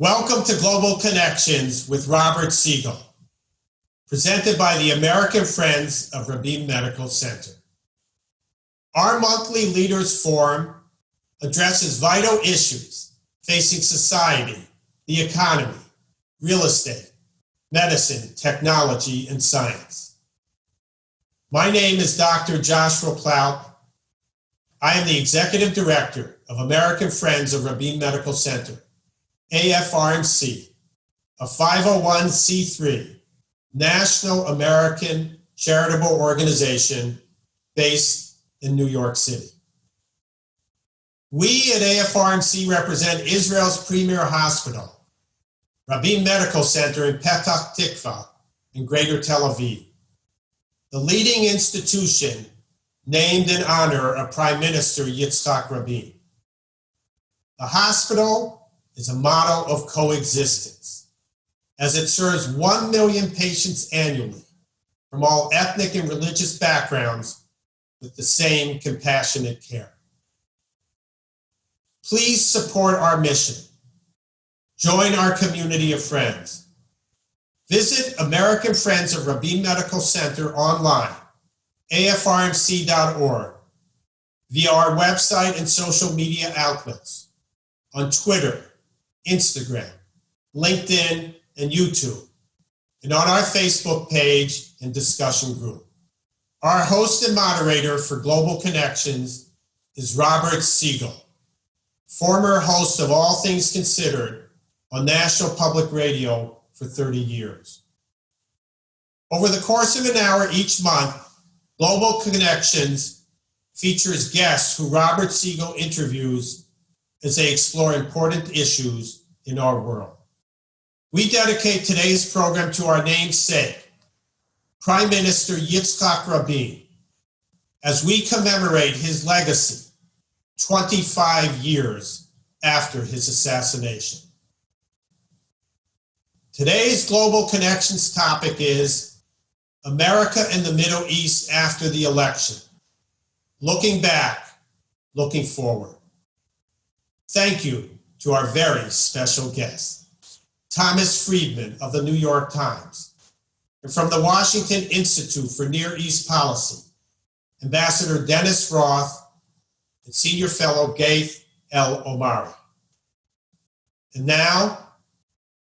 Welcome to Global Connections with Robert Siegel, presented by the American Friends of Rabin Medical Center. Our monthly Leaders Forum addresses vital issues facing society, the economy, real estate, medicine, technology, and science. My name is Dr. Joshua Plout. I am the Executive Director of American Friends of Rabin Medical Center, AFRMC, a 501c3 national American charitable organization based in New York City. We at AFRMC represent Israel's premier hospital, Rabin Medical Center in Petah Tikva in Greater Tel Aviv, the leading institution named in honor of Prime Minister Yitzhak Rabin. The hospital is a model of coexistence, as it serves 1 million patients annually from all ethnic and religious backgrounds with the same compassionate care. Please support our mission. Join our community of friends. Visit American Friends of Rabin Medical Center online, afrmc.org, via our website and social media outlets, on Twitter, Instagram, LinkedIn, and YouTube, and on our Facebook page and discussion group. Our host and moderator for Global Connections is Robert Siegel, former host of All Things Considered on National Public Radio for 30 years. Over the course of an hour each month, Global Connections features guests who Robert Siegel interviews as they explore important issues in our world. We dedicate today's program to our namesake, Prime Minister Yitzhak Rabin, as we commemorate his legacy 25 years after his assassination. Today's Global Connections topic is America and the Middle East after the election, looking back, looking forward. Thank you to our very special guest, Thomas Friedman of the New York Times, and from the Washington Institute for Near East Policy, Ambassador Dennis Roth and Senior Fellow Ghaith Al-Omari. And now,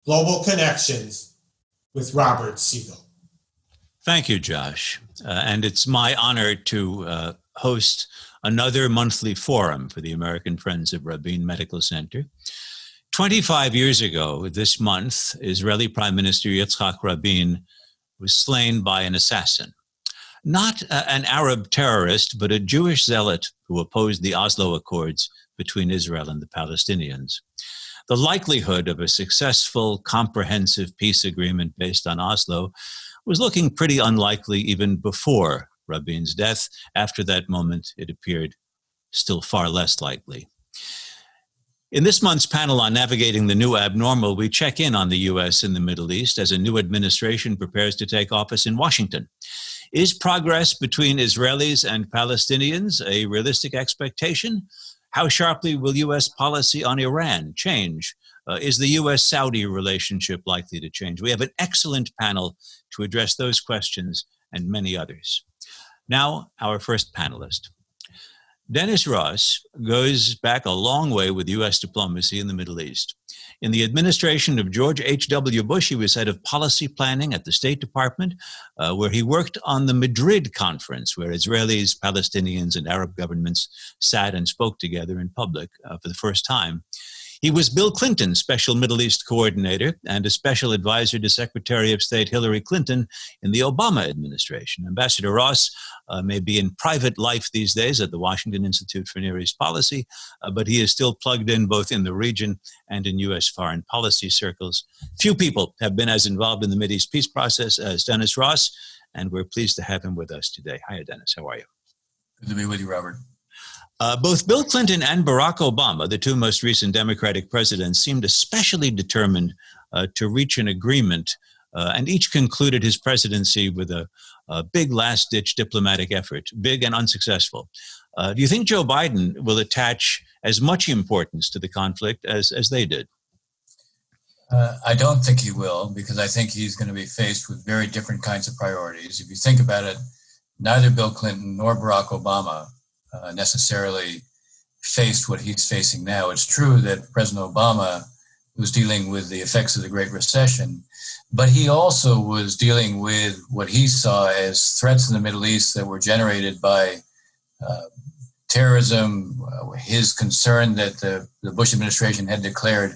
Global Connections with Robert Siegel. Thank you, Josh. And it's my honor to host another monthly forum for the American Friends of Rabin Medical Center. 25 years ago this month, Israeli Prime Minister Yitzhak Rabin was slain by an assassin. Not an Arab terrorist, but a Jewish zealot who opposed the Oslo Accords between Israel and the Palestinians. The likelihood of a successful, comprehensive peace agreement based on Oslo was looking pretty unlikely even before Rabin's death. After that moment, it appeared still far less likely. In this month's panel on navigating the new abnormal, we check in on the U.S. and the Middle East as a new administration prepares to take office in Washington. Is progress between Israelis and Palestinians a realistic expectation? How sharply will U.S. policy on Iran change? Is the U.S.-Saudi relationship likely to change? We have an excellent panel to address those questions and many others. Now, our first panelist. Dennis Ross goes back a long way with U.S. diplomacy in the Middle East. In the administration of George H.W. Bush, he was head of policy planning at the State Department, where he worked on the Madrid Conference, where Israelis, Palestinians, and Arab governments sat and spoke together in public for the first time. He was Bill Clinton's special Middle East coordinator and a special advisor to Secretary of State Hillary Clinton in the Obama administration. Ambassador Ross may be in private life these days at the Washington Institute for Near East Policy, but he is still plugged in both in the region and in U.S. foreign policy circles. Few people have been as involved in the Mideast peace process as Dennis Ross, and we're pleased to have him with us today. Hi, Dennis. How are you? Good to be with you, Robert. Both Bill Clinton and Barack Obama, the two most recent Democratic presidents, seemed especially determined to reach an agreement, and each concluded his presidency with a big last-ditch diplomatic effort, big and unsuccessful. Do you think Joe Biden will attach as much importance to the conflict as they did? I don't think he will, because I think he's going to be faced with very different kinds of priorities. If you think about it, neither Bill Clinton nor Barack Obama necessarily faced what he's facing now. It's true that President Obama was dealing with the effects of the Great Recession, but he also was dealing with what he saw as threats in the Middle East that were generated by terrorism, his concern that the Bush administration had declared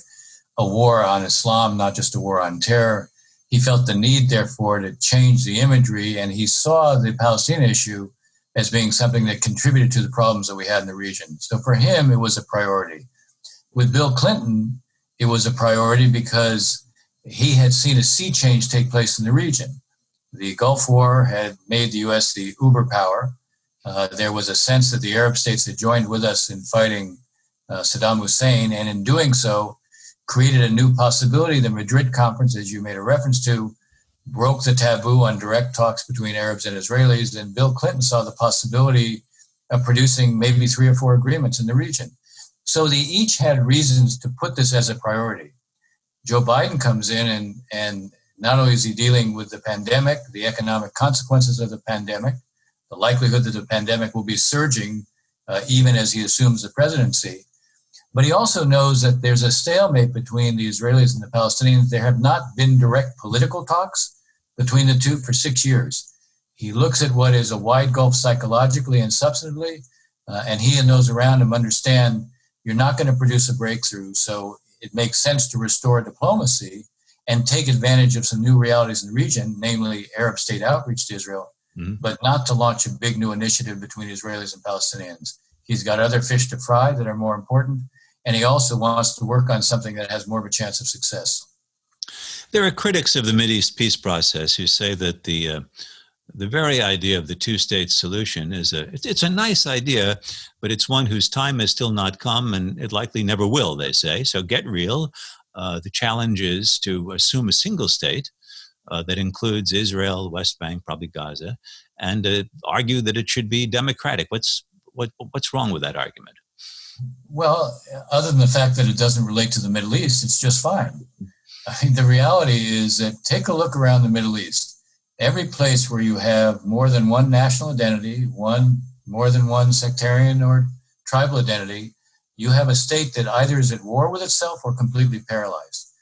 a war on Islam, not just a war on terror. He felt the need, therefore, to change the imagery, and he saw the Palestinian issue as being something that contributed to the problems that we had in the region. So for him, it was a priority. With Bill Clinton, it was a priority because he had seen a sea change take place in the region. The Gulf War had made the U.S. the uber power. There was a sense that the Arab states had joined with us in fighting Saddam Hussein, and in doing so, created a new possibility. The Madrid conference, as you made a reference to, broke the taboo on direct talks between Arabs and Israelis, and Bill Clinton saw the possibility of producing maybe 3 or 4 agreements in the region. So they each had reasons to put this as a priority. Joe Biden comes in and not only is he dealing with the pandemic, the economic consequences of the pandemic, the likelihood that the pandemic will be surging even as he assumes the presidency, but he also knows that there's a stalemate between the Israelis and the Palestinians. There have not been direct political talks between the two for 6 years. He looks at what is a wide gulf psychologically and substantively, and he and those around him understand you're not going to produce a breakthrough. So it makes sense to restore diplomacy and take advantage of some new realities in the region, namely Arab state outreach to Israel, but not to launch a big new initiative between Israelis and Palestinians. He's got other fish to fry that are more important, and he also wants to work on something that has more of a chance of success. There are critics of the Mideast peace process who say that the very idea of the two-state solution it's a nice idea, but it's one whose time has still not come, and it likely never will, they say. So get real. The challenge is to assume a single state that includes Israel, West Bank, probably Gaza, and argue that it should be democratic. What's wrong with that argument? Well, other than the fact that it doesn't relate to the Middle East, it's just fine. I think the reality is that take a look around the Middle East. Every place where you have more than one national identity, more than one sectarian or tribal identity, you have a state that either is at war with itself or completely paralyzed.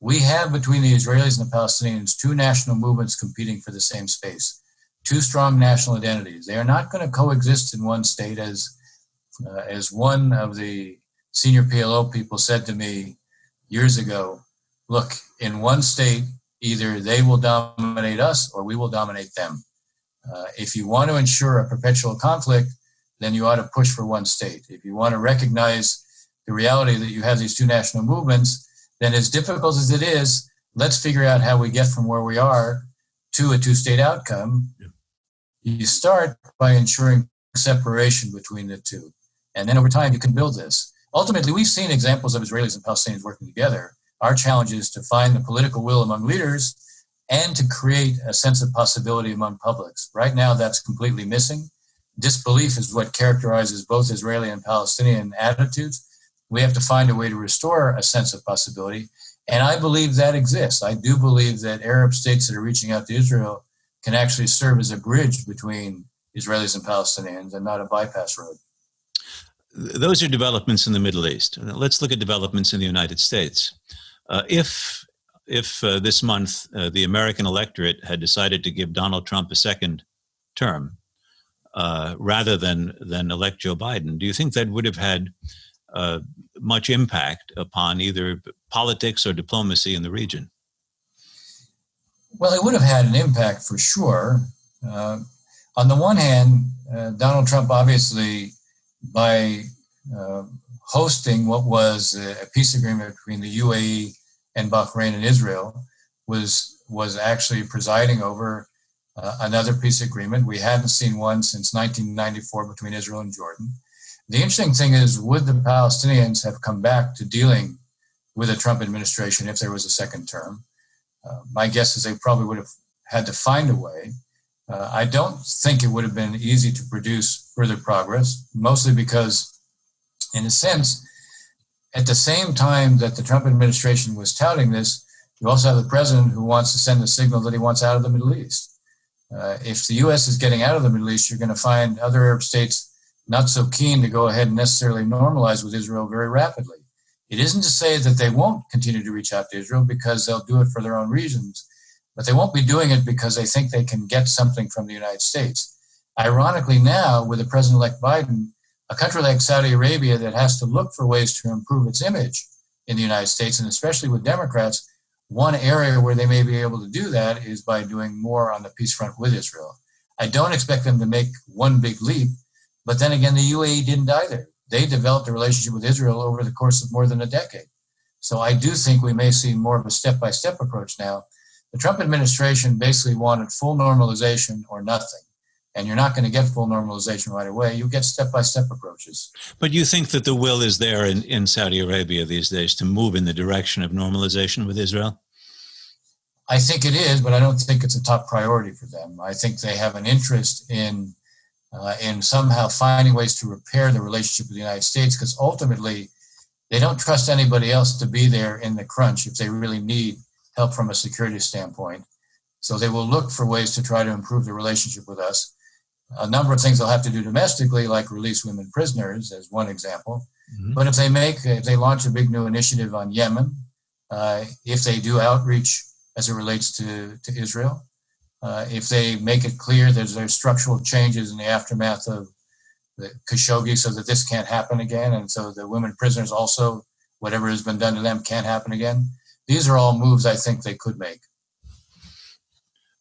We have between the Israelis and the Palestinians 2 national movements competing for the same space, 2 strong national identities. They are not going to coexist in one state, as one of the senior PLO people said to me years ago. Look, in one state, either they will dominate us or we will dominate them. If you want to ensure a perpetual conflict, then you ought to push for one state. If you want to recognize the reality that you have these 2 national movements, then as difficult as it is, let's figure out how we get from where we are to a 2-state outcome. Yeah. You start by ensuring separation between the two. And then over time, you can build this. Ultimately, we've seen examples of Israelis and Palestinians working together. Our challenge is to find the political will among leaders and to create a sense of possibility among publics. Right now, that's completely missing. Disbelief is what characterizes both Israeli and Palestinian attitudes. We have to find a way to restore a sense of possibility. And I believe that exists. I do believe that Arab states that are reaching out to Israel can actually serve as a bridge between Israelis and Palestinians and not a bypass road. Those are developments in the Middle East. Let's look at developments in the United States. If this month the American electorate had decided to give Donald Trump a second term rather than elect Joe Biden, do you think that would have had much impact upon either politics or diplomacy in the region? Well, it would have had an impact for sure. On the one hand, Donald Trump obviously, by hosting what was a peace agreement between the UAE and Bahrain and Israel, was actually presiding over another peace agreement. We hadn't seen one since 1994 between Israel and Jordan. The interesting thing is, would the Palestinians have come back to dealing with a Trump administration if there was a second term? My guess is they probably would have had to find a way. I don't think it would have been easy to produce further progress, mostly because, in a sense, at the same time that the Trump administration was touting this, you also have the president who wants to send a signal that he wants out of the Middle East. If the U.S. is getting out of the Middle East, you're going to find other Arab states not so keen to go ahead and necessarily normalize with Israel very rapidly. It isn't to say that they won't continue to reach out to Israel, because they'll do it for their own reasons, but they won't be doing it because they think they can get something from the United States. Ironically, now with the President-elect Biden, a country like Saudi Arabia that has to look for ways to improve its image in the United States, and especially with Democrats, one area where they may be able to do that is by doing more on the peace front with Israel. I don't expect them to make one big leap, but then again, the UAE didn't either. They developed a relationship with Israel over the course of more than a decade. So I do think we may see more of a step-by-step approach now. The Trump administration basically wanted full normalization or nothing. And you're not going to get full normalization right away. You get step-by-step approaches. But you think that the will is there in Saudi Arabia these days to move in the direction of normalization with Israel? I think it is, but I don't think it's a top priority for them. I think they have an interest in somehow finding ways to repair the relationship with the United States, because ultimately they don't trust anybody else to be there in the crunch if they really need help from a security standpoint. So they will look for ways to try to improve the relationship with us. A number of things they'll have to do domestically, like release women prisoners, as one example. Mm-hmm. But if they launch a big new initiative on Yemen, if they do outreach as it relates to Israel, if they make it clear that there's structural changes in the aftermath of the Khashoggi so that this can't happen again, and so the women prisoners also, whatever has been done to them, can't happen again. These are all moves I think they could make.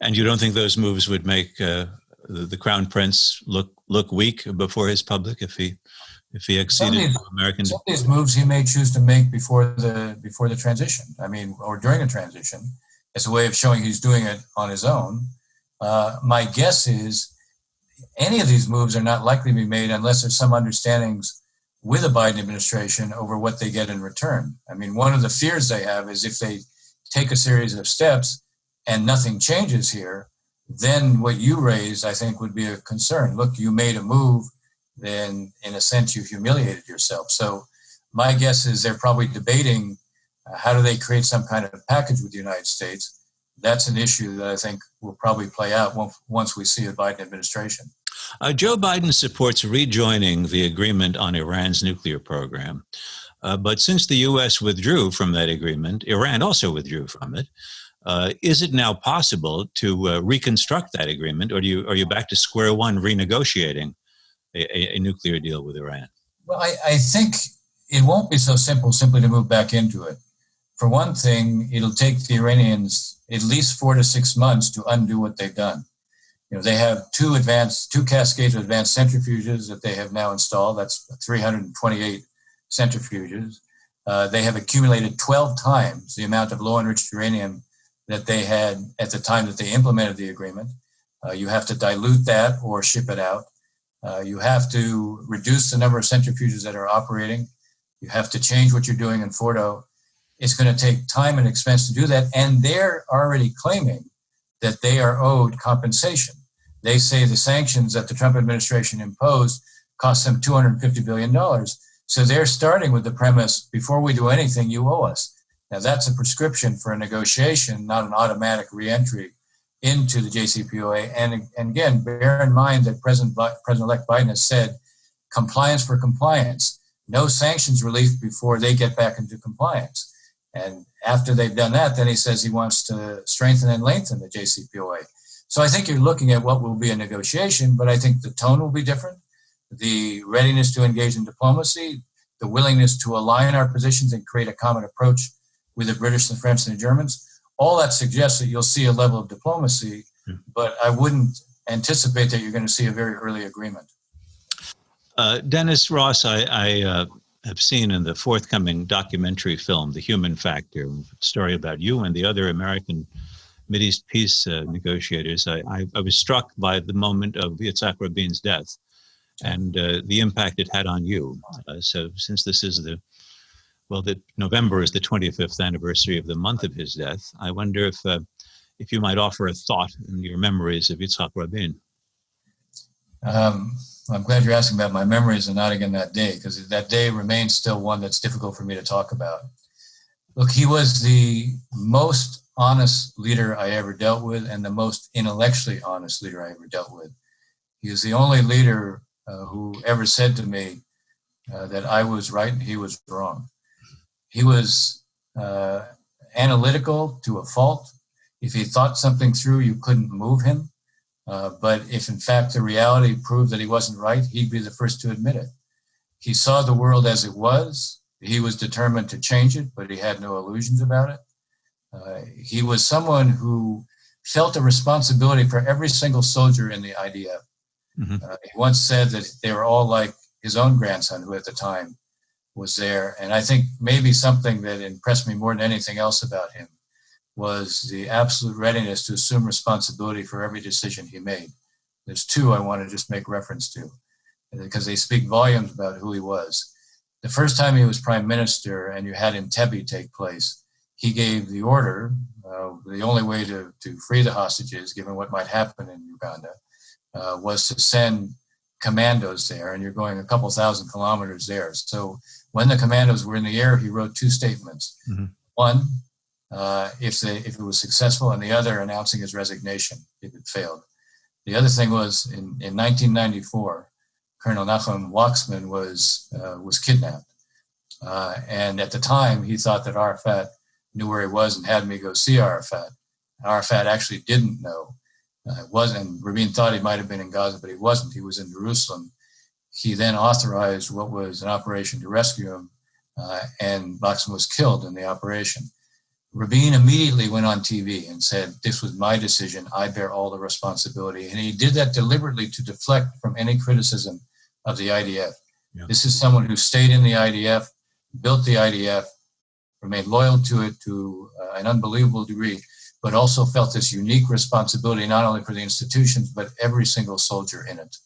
And you don't think those moves would make the Crown Prince look weak before his public if he exceeded American? Some of these moves he may choose to make before the transition. I mean, or during a transition, as a way of showing he's doing it on his own. My guess is any of these moves are not likely to be made unless there's some understandings with the Biden administration over what they get in return. I mean, one of the fears they have is if they take a series of steps and nothing changes here, then what you raised, I think, would be a concern. Look, you made a move, then in a sense you humiliated yourself. So my guess is they're probably debating how do they create some kind of package with the United States. That's an issue that I think will probably play out once we see a Biden administration. Joe Biden supports rejoining the agreement on Iran's nuclear program. But since the U.S. withdrew from that agreement, Iran also withdrew from it. Is it now possible to reconstruct that agreement, or are you back to square one renegotiating a nuclear deal with Iran? Well, I think it won't be so simple simply to move back into it. For one thing, it'll take the Iranians at least 4 to 6 months to undo what they've done. You know, they have two cascades of advanced centrifuges that they have now installed. That's 328 centrifuges. They have accumulated 12 times the amount of low-enriched uranium that they had at the time that they implemented the agreement. You have to dilute that or ship it out. You have to reduce the number of centrifuges that are operating. You have to change what you're doing in Fordo. It's going to take time and expense to do that. And they're already claiming that they are owed compensation. They say the sanctions that the Trump administration imposed cost them $250 billion. So they're starting with the premise, before we do anything, you owe us. Now, that's a prescription for a negotiation, not an automatic reentry into the JCPOA. And again, bear in mind that President-elect Biden has said compliance for compliance, no sanctions relief before they get back into compliance. And after they've done that, then he says he wants to strengthen and lengthen the JCPOA. So I think you're looking at what will be a negotiation, but I think the tone will be different. The readiness to engage in diplomacy, the willingness to align our positions and create a common approach with the British, the French, and the Germans, all that suggests that you'll see a level of diplomacy, but I wouldn't anticipate that you're going to see a very early agreement. Dennis Ross, I have seen in the forthcoming documentary film, The Human Factor, a story about you and the other American Mideast peace negotiators. I was struck by the moment of Yitzhak Rabin's death and the impact it had on you. So since this is that November is the 25th anniversary of the month of his death, I wonder if you might offer a thought in your memories of Yitzhak Rabin. I'm glad you're asking about my memories and not again that day, because that day remains still one that's difficult for me to talk about. Look, he was the most honest leader I ever dealt with and the most intellectually honest leader I ever dealt with. He was the only leader who ever said to me that I was right and he was wrong. He was analytical to a fault. If he thought something through, you couldn't move him. But if in fact the reality proved that he wasn't right, he'd be the first to admit it. He saw the world as it was. He was determined to change it, but he had no illusions about it. He was someone who felt a responsibility for every single soldier in the IDF. Mm-hmm. He once said that they were all like his own grandson, who at the time was there. And I think maybe something that impressed me more than anything else about him was the absolute readiness to assume responsibility for every decision he made. There's two I want to just make reference to, because they speak volumes about who he was. The first time he was prime minister and you had Entebbe take place, he gave the order, the only way to free the hostages, given what might happen in Uganda, was to send commandos there, and you're going a couple thousand kilometers there. So when the commandos were in the air, he wrote two statements. Mm-hmm. One, if it was successful, and the other announcing his resignation if it failed. The other thing was in 1994, Colonel Nachum Waxman was kidnapped. And at the time, he thought that Arafat knew where he was and had me go see Arafat. Arafat actually didn't know. Wasn't. Rabin thought he might have been in Gaza, but he wasn't. He was in Jerusalem. He then authorized what was an operation to rescue him, and Waxman was killed in the operation. Rabin immediately went on TV and said, "This was my decision. I bear all the responsibility." And he did that deliberately to deflect from any criticism of the IDF. Yeah. This is someone who stayed in the IDF, built the IDF, remained loyal to it to an unbelievable degree, but also felt this unique responsibility, not only for the institutions, but every single soldier in it.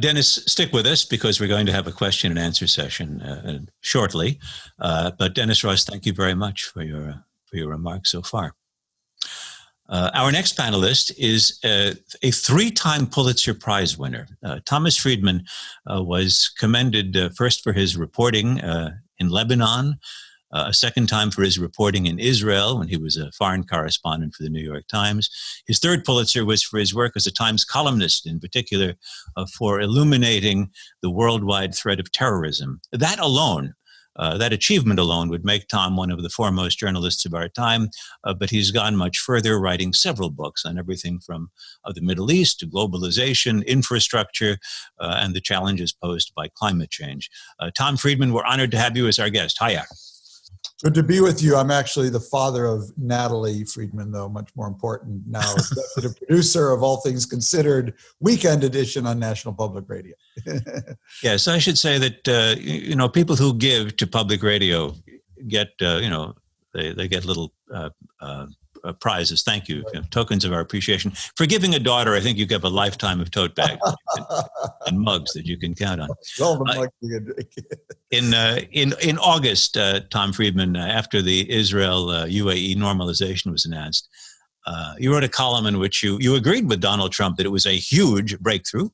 Dennis, stick with us because we're going to have a question and answer session shortly. But Dennis Ross, thank you very much for your remarks so far. Our next panelist is a three-time Pulitzer Prize winner. Thomas Friedman was commended first for his reporting in Lebanon, a second time for his reporting in Israel when he was a foreign correspondent for the New York Times. His third Pulitzer was for his work as a Times columnist, in particular for illuminating the worldwide threat of terrorism. That alone, that achievement alone would make Tom one of the foremost journalists of our time, but he's gone much further, writing several books on everything from the Middle East to globalization, infrastructure, and the challenges posed by climate change. Tom Friedman, we're honored to have you as our guest. Hiya. Good to be with you. I'm actually the father of Natalie Friedman, though, much more important now, executive producer of All Things Considered, weekend edition on National Public Radio. Yes, I should say that, people who give to public radio get, they get little prizes. Thank you. Right. Tokens of our appreciation. For giving a daughter, I think you give a lifetime of tote bags and mugs that you can count on. In August, Tom Friedman, after the Israel-UAE normalization was announced, you wrote a column in which you agreed with Donald Trump that it was a huge breakthrough.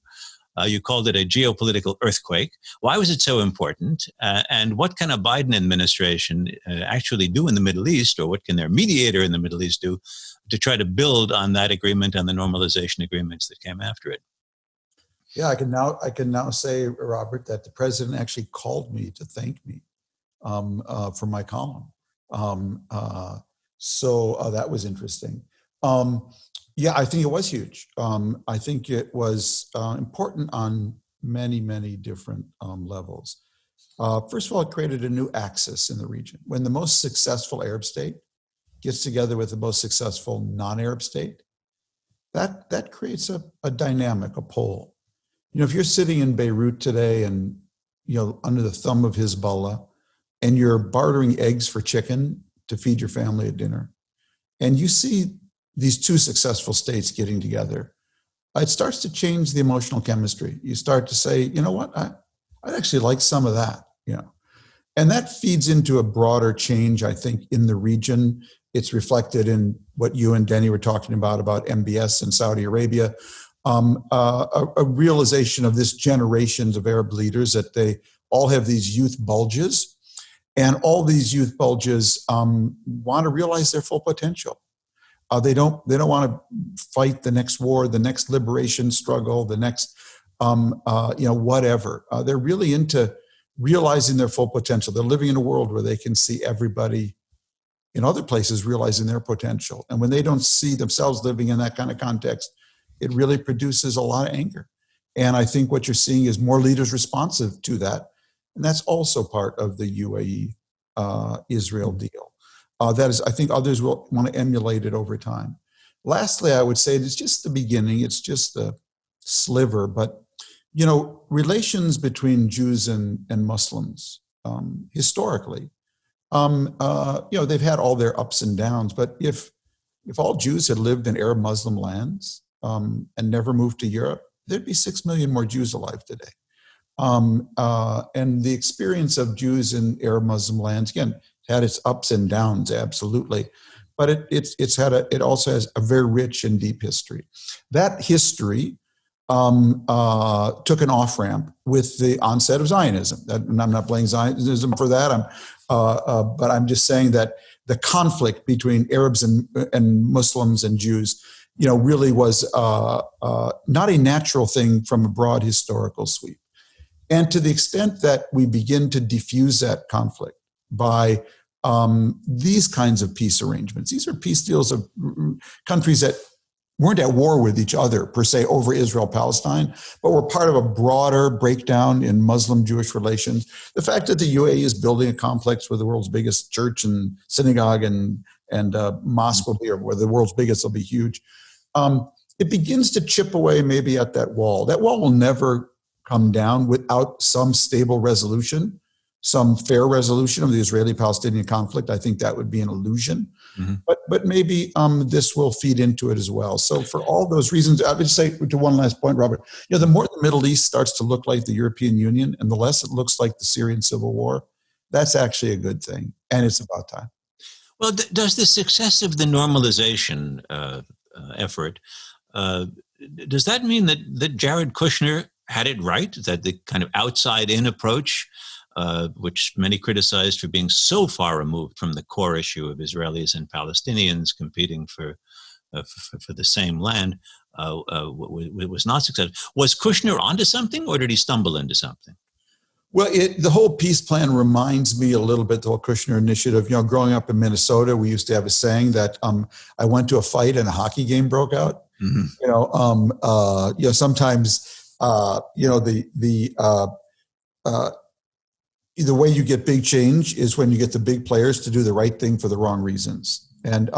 You called it a geopolitical earthquake. Why was it so important? And what can a Biden administration actually do in the Middle East, or what can their mediator in the Middle East do to try to build on that agreement and the normalization agreements that came after it? Yeah, I can now say, Robert, that the president actually called me to thank me for my column. So that was interesting. Yeah, I think it was huge. I think it was important on many, many different levels. First of all, it created a new axis in the region. When the most successful Arab state gets together with the most successful non-Arab state, that creates a dynamic, a pole. If you're sitting in Beirut today and, under the thumb of Hezbollah, and you're bartering eggs for chicken to feed your family at dinner, and you see these two successful states getting together, it starts to change the emotional chemistry. You start to say, you know what, I'd actually like some of that, And that feeds into a broader change, I think, in the region. It's reflected in what you and Denny were talking about MBS in Saudi Arabia. a realization of this generations of Arab leaders that they all have these youth bulges, and all these youth bulges want to realize their full potential. They don't want to fight the next war, the next liberation struggle, the next whatever. They're really into realizing their full potential. They're living in a world where they can see everybody in other places realizing their potential. And when they don't see themselves living in that kind of context, it really produces a lot of anger. And I think what you're seeing is more leaders responsive to that. And that's also part of the UAE Israel deal. That is, I think others will want to emulate it over time. Lastly, I would say it's just the beginning. It's just the sliver. But, relations between Jews and Muslims, historically, they've had all their ups and downs. But if all Jews had lived in Arab Muslim lands and never moved to Europe, there'd be 6 million more Jews alive today. And the experience of Jews in Arab Muslim lands, again, had its ups and downs, absolutely. But it also has a very rich and deep history. That history took an off-ramp with the onset of Zionism. And I'm not blaming Zionism for that. But I'm just saying that the conflict between Arabs and Muslims and Jews, really was not a natural thing from a broad historical sweep. And to the extent that we begin to diffuse that conflict by these kinds of peace arrangements, these are peace deals of countries that weren't at war with each other per se over Israel-Palestine, but were part of a broader breakdown in Muslim-Jewish relations. The fact that the UAE is building a complex with the world's biggest church and synagogue and mosque will be, or where the world's biggest will be huge. It begins to chip away maybe at that wall. That wall will never come down without some stable resolution, some fair resolution of the Israeli-Palestinian conflict. I think that would be an illusion. Mm-hmm. But maybe this will feed into it as well. So for all those reasons, I would say to one last point, Robert, the more the Middle East starts to look like the European Union and the less it looks like the Syrian civil war, that's actually a good thing. And it's about time. Well, does the success of the normalization effort, does that mean that Jared Kushner had it right, that the kind of outside-in approach, which many criticized for being so far removed from the core issue of Israelis and Palestinians competing for the same land, was not successful? Was Kushner onto something, or did he stumble into something? Well, the whole peace plan reminds me a little bit, the whole Kushner initiative. Growing up in Minnesota, we used to have a saying that I went to a fight and a hockey game broke out. Mm-hmm. Sometimes the way you get big change is when you get the big players to do the right thing for the wrong reasons. And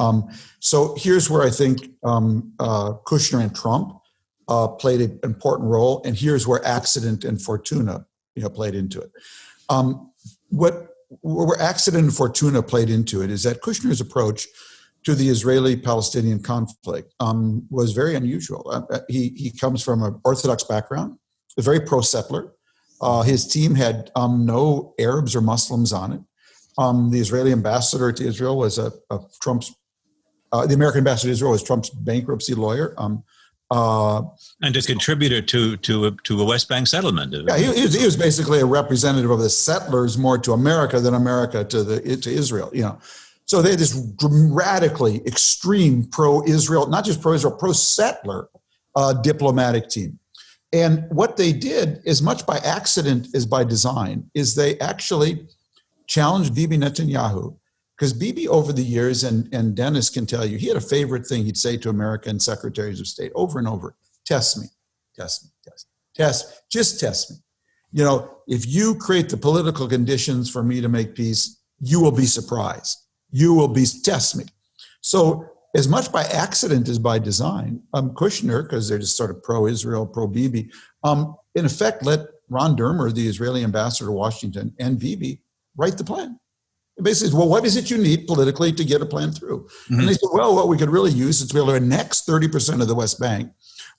so here's where I think Kushner and Trump played an important role, and here's where accident and fortuna played into it. Where accident and fortuna played into it is that Kushner's approach to the Israeli-Palestinian conflict was very unusual. He comes from an Orthodox background, a very pro-settler. His team had no Arabs or Muslims on it. The Israeli ambassador to Israel was the American ambassador to Israel was Trump's bankruptcy lawyer. And a contributor to a West Bank settlement. Yeah, he was basically a representative of the settlers more to America than America to Israel. So they had this radically extreme pro-Israel, not just pro-Israel, pro-settler diplomatic team. And what they did, as much by accident as by design, is they actually challenged Bibi Netanyahu. Because Bibi, over the years, and Dennis can tell you, he had a favorite thing he'd say to American secretaries of state over and over: test me, just test me. If you create the political conditions for me to make peace, you will be surprised. Test me. So as much by accident as by design, Kushner, because they're just sort of pro-Israel, pro-Bibi, in effect let Ron Dermer, the Israeli ambassador to Washington, and Bibi write the plan. It basically says, well, what is it you need politically to get a plan through? Mm-hmm. And they said, well, what we could really use is to be able to annex 30% of the West Bank,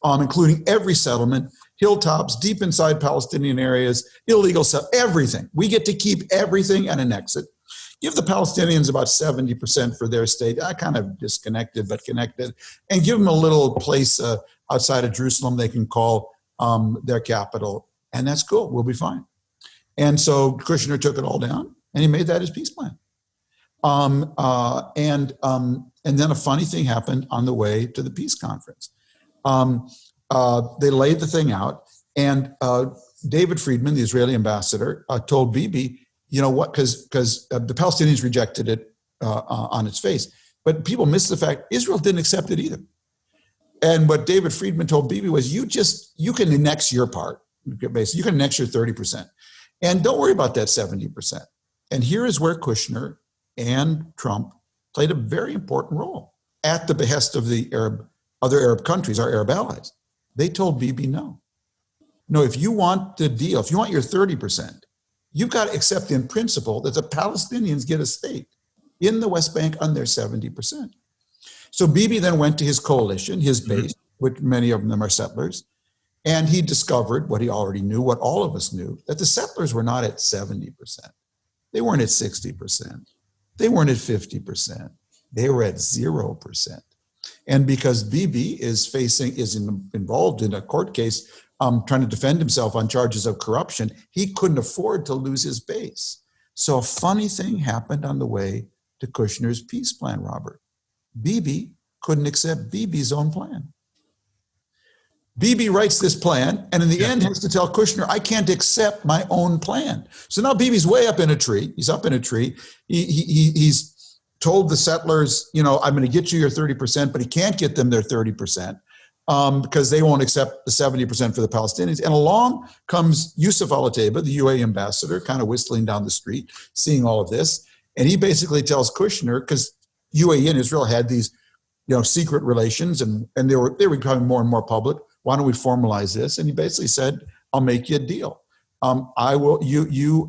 including every settlement, hilltops, deep inside Palestinian areas, illegal everything. We get to keep everything and annex it. Give the Palestinians about 70% for their state, kind of disconnected but connected, and give them a little place outside of Jerusalem they can call their capital, and that's cool. We'll be fine. And so Kushner took it all down, and he made that his peace plan. And then a funny thing happened on the way to the peace conference. They laid the thing out, and David Friedman, the Israeli ambassador, told Bibi, you know what, because the Palestinians rejected it on its face, but people missed the fact Israel didn't accept it either. And what David Friedman told Bibi was, you can annex your part, basically, you can annex your 30%, and don't worry about that 70%. And here is where Kushner and Trump played a very important role at the behest of the other Arab countries, our Arab allies. They told Bibi no. No, if you want the deal, if you want your 30%, you've got to accept in principle that the Palestinians get a state in the West Bank on their 70%. So Bibi then went to his coalition, his base, which many of them are settlers, and he discovered what he already knew, what all of us knew, that the settlers were not at 70%. They weren't at 60%. They weren't at 50%. They were at 0%. And because Bibi is involved in a court case trying to defend himself on charges of corruption, he couldn't afford to lose his base. So a funny thing happened on the way to Kushner's peace plan, Robert. Bibi couldn't accept Bibi's own plan. Bibi writes this plan, and in the end has to tell Kushner, I can't accept my own plan. So now Bibi's way up in a tree. He's up in a tree. He's told the settlers, you know, I'm going to get you your 30%, but he can't get them their 30% because they won't accept the 70% for the Palestinians. And along comes Yusuf Al-Otaiba, the UAE ambassador, kind of whistling down the street, seeing all of this. And he basically tells Kushner, because UAE and Israel had these, you know, secret relations, and they were becoming more and more public. Why don't we formalize this? And he basically said, I'll make you a deal. You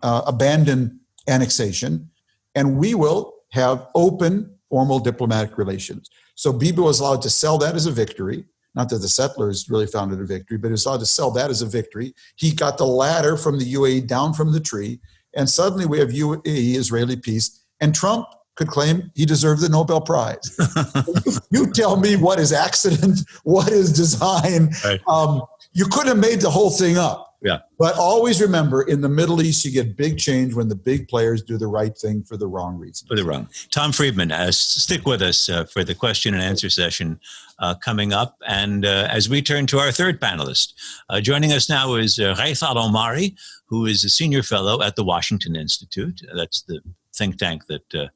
abandon annexation, and we will have open, formal diplomatic relations. So Bibi was allowed to sell that as a victory. Not that the settlers really found it a victory, but he was allowed to sell that as a victory. He got the ladder from the UAE down from the tree, and suddenly we have UAE-Israeli peace, and Trump could claim he deserved the Nobel Prize. You tell me what is accident, what is design. Right. You could have made the whole thing up. Yeah. But always remember, in the Middle East, you get big change when the big players do the right thing for the wrong reason. For the wrong. Tom Friedman, stick with us for the question and answer session coming up. And as we turn to our third panelist, joining us now is Ghaith Al-Omari, who is a senior fellow at the Washington Institute. That's the think tank that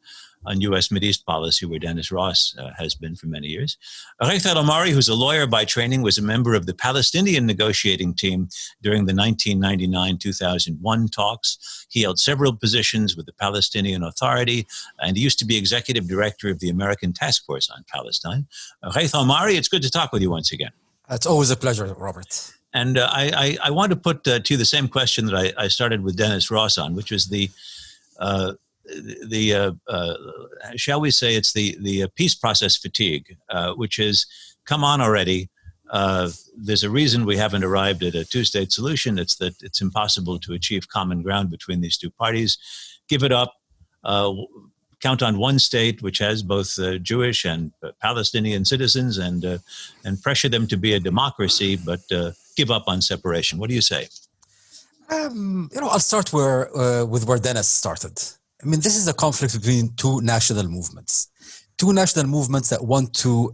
on U.S. Mideast policy, where Dennis Ross has been for many years. Ghaith Al-Omari, who's a lawyer by training, was a member of the Palestinian negotiating team during the 1999-2001 talks. He held several positions with the Palestinian Authority, and he used to be executive director of the American Task Force on Palestine. Ghaith Al-Omari, it's good to talk with you once again. It's always a pleasure, Robert. And I want to put to you the same question that I started with Dennis Ross on, which was shall we say, it's the peace process fatigue, which has come on already. There's a reason we haven't arrived at a two-state solution. It's that it's impossible to achieve common ground between these two parties. Give it up. Count on one state, which has both Jewish and Palestinian citizens, and pressure them to be a democracy, but give up on separation. What do you say? I'll start with where Dennis started. I mean, this is a conflict between two national movements that want to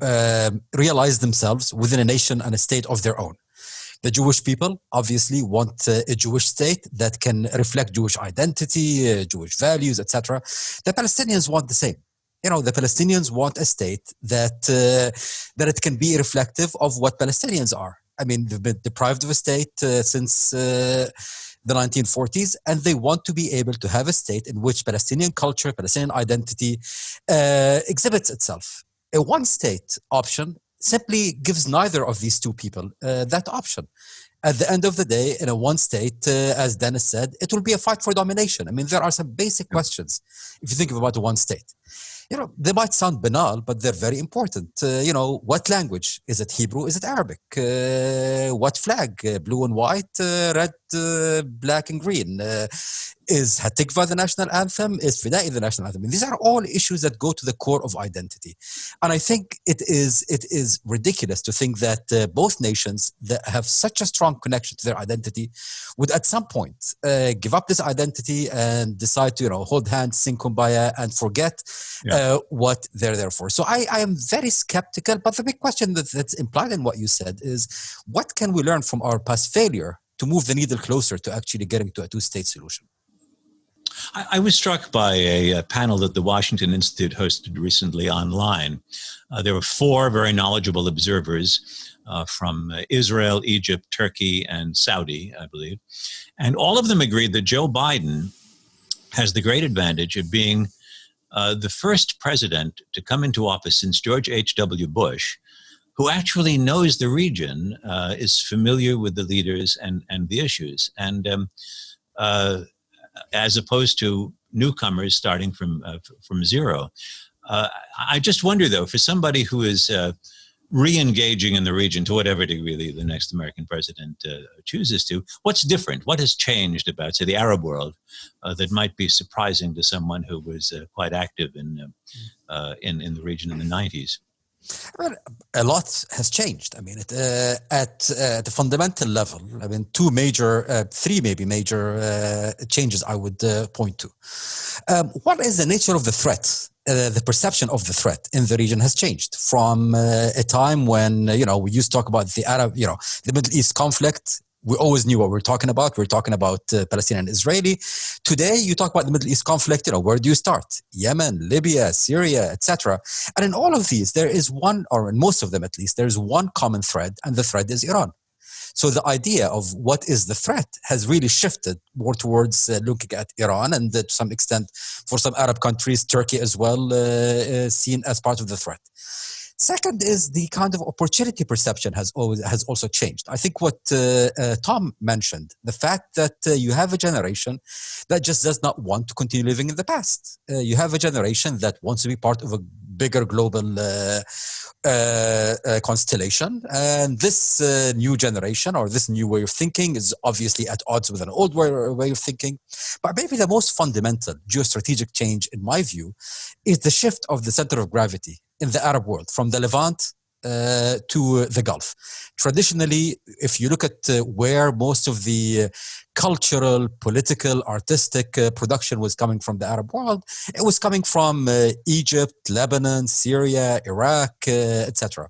realize themselves within a nation and a state of their own. The Jewish people obviously want a Jewish state that can reflect Jewish identity, Jewish values, etc. The Palestinians want the same. The Palestinians want a state that it can be reflective of what Palestinians are. I mean, they've been deprived of a state since the 1940s, and they want to be able to have a state in which Palestinian culture, Palestinian identity exhibits itself. A one-state option simply gives neither of these two people that option. At the end of the day, in a one-state, as Dennis said, it will be a fight for domination. I mean, there are some basic questions if you think about a one-state. They might sound banal, but they're very important. What language? Is it Hebrew? Is it Arabic? What flag? Blue and white, red, black and green. Is Hatikva the national anthem? Is Fida'i the national anthem? And these are all issues that go to the core of identity. And I think it is ridiculous to think that both nations that have such a strong connection to their identity would at some point give up this identity and decide to hold hands, sing Kumbaya, and forget what they're there for. So I am very skeptical, but the big question that's implied in what you said is, what can we learn from our past failure to move the needle closer to actually getting to a two-state solution? I was struck by a panel that the Washington Institute hosted recently online. There were 4 very knowledgeable observers from Israel, Egypt, Turkey, and Saudi, I believe. And all of them agreed that Joe Biden has the great advantage of being the first president to come into office since George H.W. Bush, who actually knows the region, is familiar with the leaders and the issues. And as opposed to newcomers starting from zero. I just wonder, though, for somebody who is re-engaging in the region to whatever degree the next American president chooses to, what's different? What has changed about, say, the Arab world that might be surprising to someone who was quite active in the region in the 90s? Well, a lot has changed. I mean, at the fundamental level, I mean, 3 maybe major changes I would point to. One is the nature of the threat. The perception of the threat in the region has changed from a time when, we used to talk about the Middle East conflict. We always knew what we were talking about. We were talking about Palestinian and Israeli. Today, you talk about the Middle East conflict, where do you start? Yemen, Libya, Syria, etc. And in all of these, there is one, or in most of them at least, there is one common thread, and the thread is Iran. So the idea of what is the threat has really shifted more towards looking at Iran, and to some extent, for some Arab countries, Turkey as well, seen as part of the threat. Second is the kind of opportunity perception has also changed. I think what Tom mentioned, the fact that you have a generation that just does not want to continue living in the past. You have a generation that wants to be part of a bigger global constellation. And this new generation, or this new way of thinking, is obviously at odds with an old way of thinking. But maybe the most fundamental geostrategic change, in my view, is the shift of the center of gravity in the Arab world, from the Levant to the Gulf. Traditionally, if you look at where most of the cultural, political, artistic production was coming from the Arab world, it was coming from Egypt, Lebanon, Syria, Iraq, etc.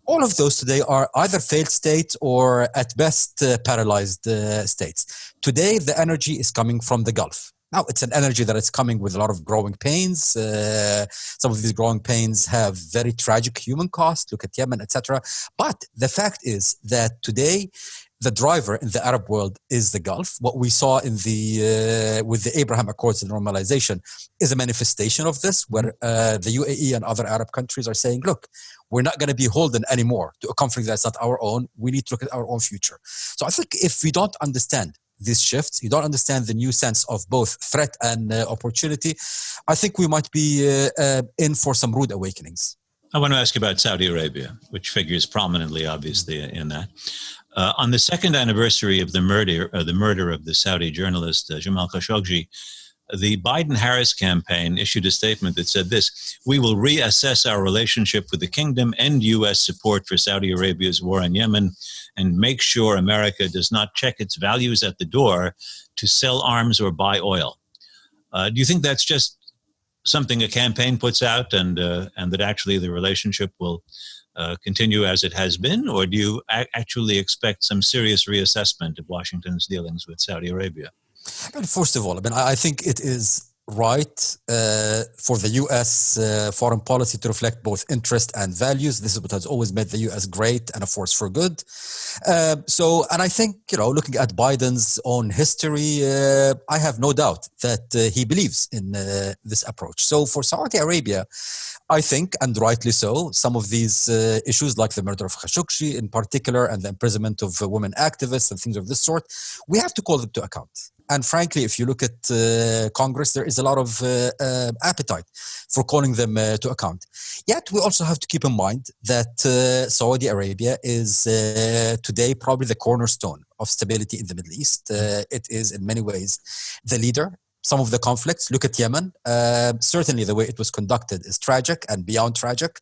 All of those today are either failed states or at best paralyzed states. Today, the energy is coming from the Gulf. Now, it's an energy that is coming with a lot of growing pains. Some of these growing pains have very tragic human cost. Look at Yemen, etc. But the fact is that today, the driver in the Arab world is the Gulf. What we saw in with the Abraham Accords and normalization is a manifestation of this, where the UAE and other Arab countries are saying, look, we're not going to be holden anymore to a conflict that's not our own. We need to look at our own future. So I think if we don't understand these shifts, you don't understand the new sense of both threat and opportunity, I think we might be in for some rude awakenings. I want to ask about Saudi Arabia, which figures prominently, obviously, in that. On the second anniversary of the murder of the Saudi journalist Jamal Khashoggi, the Biden-Harris campaign issued a statement that said this: "We will reassess our relationship with the kingdom, end U.S. support for Saudi Arabia's war in Yemen, and make sure America does not check its values at the door to sell arms or buy oil." Do you think that's just something a campaign puts out, and that actually the relationship will continue as it has been, or do you actually expect some serious reassessment of Washington's dealings with Saudi Arabia? Well, first of all, I think it is right for the U.S. Foreign policy to reflect both interest and values. This is what has always made the U.S. great and a force for good. And I think, looking at Biden's own history, I have no doubt that he believes in this approach. So for Saudi Arabia, I think, and rightly so, some of these issues like the murder of Khashoggi in particular and the imprisonment of women activists and things of this sort, we have to call them to account. And frankly, if you look at Congress, there is a lot of appetite for calling them to account. Yet we also have to keep in mind that Saudi Arabia is today probably the cornerstone of stability in the Middle East. It is in many ways the leader. Some of the conflicts, look at Yemen, certainly the way it was conducted is tragic and beyond tragic.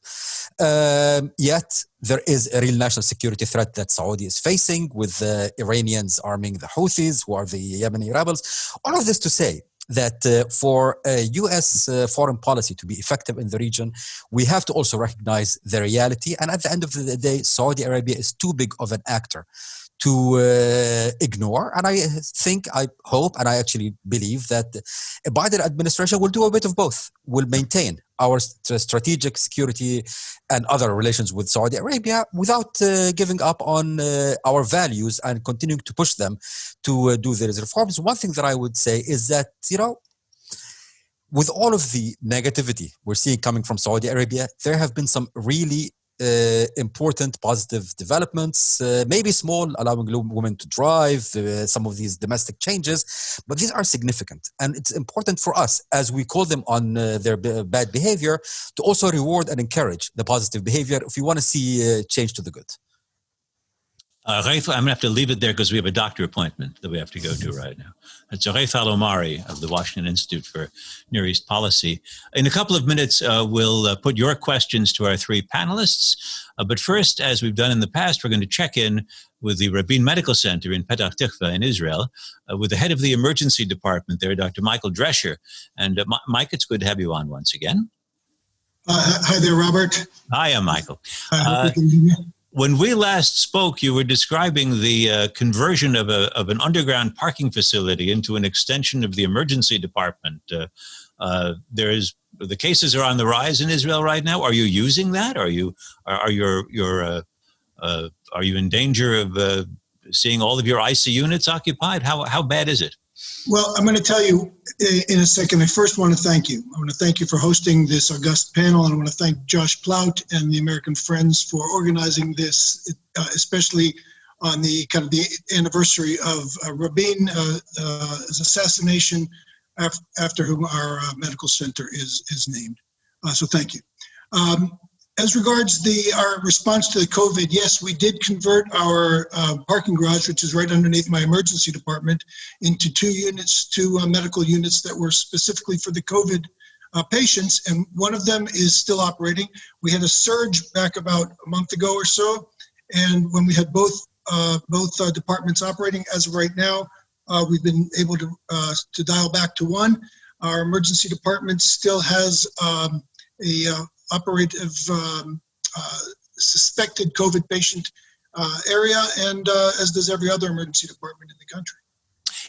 Yet there is a real national security threat that Saudi is facing with the Iranians arming the Houthis, who are the Yemeni rebels. All of this to say that for U.S. foreign policy to be effective in the region, we have to also recognize the reality. And at the end of the day, Saudi Arabia is too big of an actor to ignore. And I think, I hope, and I actually believe that the Biden administration will do a bit of both, will maintain our strategic security and other relations with Saudi Arabia without giving up on our values and continuing to push them to do these reforms. One thing that I would say is that, with all of the negativity we're seeing coming from Saudi Arabia, there have been some really important positive developments, maybe small, allowing women to drive, some of these domestic changes, but these are significant. And it's important for us, as we call them on their bad behavior, to also reward and encourage the positive behavior if we want to see change to the good. Ghaith, I'm going to have to leave it there because we have a doctor appointment that we have to go to right now. It's Ghaith Al-Omari of the Washington Institute for Near East Policy. In a couple of minutes, we'll put your questions to our three panelists. But first, as we've done in the past, we're going to check in with the Rabin Medical Center in Petah Tikva in Israel, with the head of the emergency department there, Dr. Michael Dreischer. And Mike, it's good to have you on once again. Hi there, Robert. Hi, I'm Michael. I hope you can hear me. When we last spoke, you were describing the conversion of an underground parking facility into an extension of the emergency department. The cases are on the rise in Israel right now. Are you using that? Are you in danger of seeing all of your IC units occupied? How bad is it? Well, I'm going to tell you in a second. I first want to thank you. I want to thank you for hosting this august panel, and I want to thank Josh Plout and the American Friends for organizing this, especially on the kind of the anniversary of Rabin's assassination, after whom our medical center is named. So thank you. As regards our response to the COVID, yes, we did convert our parking garage, which is right underneath my emergency department, into two medical units that were specifically for the COVID patients, and one of them is still operating. We had a surge back about a month ago or so, and when we had both departments operating, as of right now, we've been able to dial back to one. Our emergency department still has a operative suspected COVID patient area, and as does every other emergency department in the country.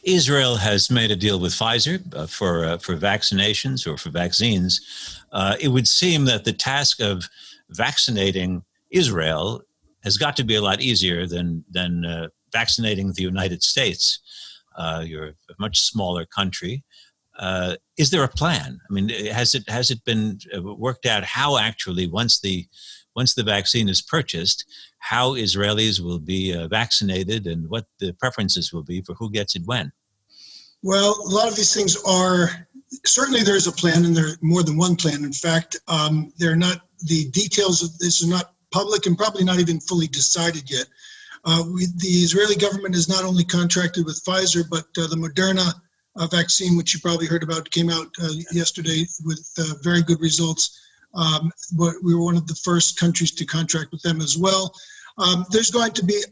Israel has made a deal with Pfizer for vaccinations or for vaccines. It would seem that the task of vaccinating Israel has got to be a lot easier than vaccinating the United States. You're a much smaller country. Is there a plan? I mean, has it been worked out how actually once the vaccine is purchased, how Israelis will be vaccinated and what the preferences will be for who gets it when? Well, a lot of these things are, certainly there's a plan, and there are more than one plan. In fact, the details of this are not public and probably not even fully decided yet. The Israeli government is not only contracted with Pfizer, but the Moderna vaccine, which you probably heard about, came out yesterday with very good results. But we were one of the first countries to contract with them as well. There's going to be,